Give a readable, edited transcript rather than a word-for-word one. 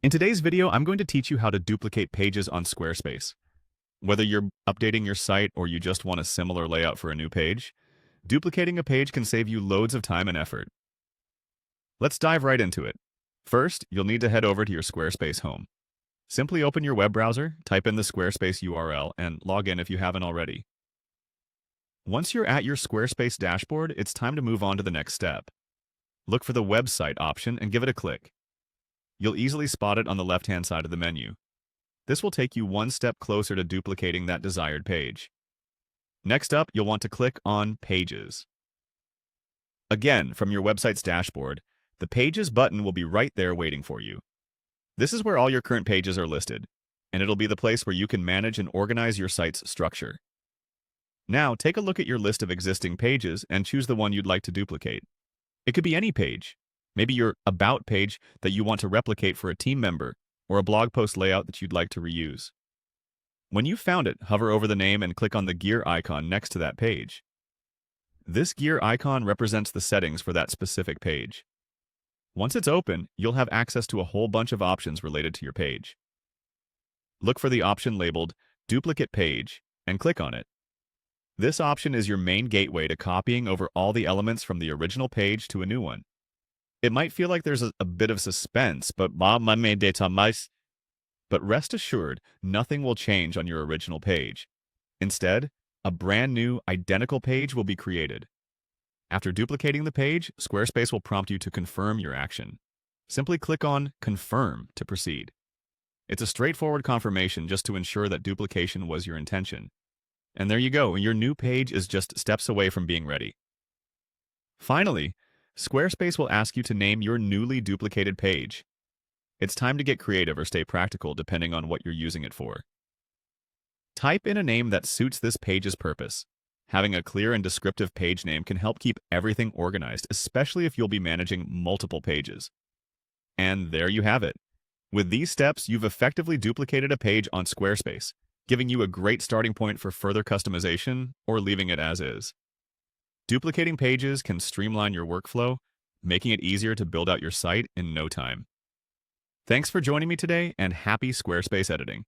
In today's video, I'm going to teach you how to duplicate pages on Squarespace. Whether you're updating your site or you just want a similar layout for a new page, duplicating a page can save you loads of time and effort. Let's dive right into it. First, you'll need to head over to your Squarespace home. Simply open your web browser, type in the Squarespace URL, and log in if you haven't already. Once you're at your Squarespace dashboard, it's time to move on to the next step. Look for the website option and give it a click. You'll easily spot it on the left-hand side of the menu. This will take you one step closer to duplicating that desired page. Next up, you'll want to click on Pages. Again, from your website's dashboard, the Pages button will be right there waiting for you. This is where all your current pages are listed, and it'll be the place where you can manage and organize your site's structure. Now, take a look at your list of existing pages and choose the one you'd like to duplicate. It could be any page. Maybe your About page that you want to replicate for a team member, or a blog post layout that you'd like to reuse. When you've found it, hover over the name and click on the gear icon next to that page. This gear icon represents the settings for that specific page. Once it's open, you'll have access to a whole bunch of options related to your page. Look for the option labeled Duplicate Page and click on it. This option is your main gateway to copying over all the elements from the original page to a new one. It might feel like there's a bit of suspense, but rest assured, nothing will change on your original page. Instead, a brand new, identical page will be created. After duplicating the page, Squarespace will prompt you to confirm your action. Simply click on Confirm to proceed. It's a straightforward confirmation just to ensure that duplication was your intention. And there you go, your new page is just steps away from being ready. Finally, Squarespace will ask you to name your newly duplicated page. It's time to get creative or stay practical depending on what you're using it for. Type in a name that suits this page's purpose. Having a clear and descriptive page name can help keep everything organized, especially if you'll be managing multiple pages. And there you have it. With these steps, you've effectively duplicated a page on Squarespace, giving you a great starting point for further customization or leaving it as is. Duplicating pages can streamline your workflow, making it easier to build out your site in no time. Thanks for joining me today, and happy Squarespace editing.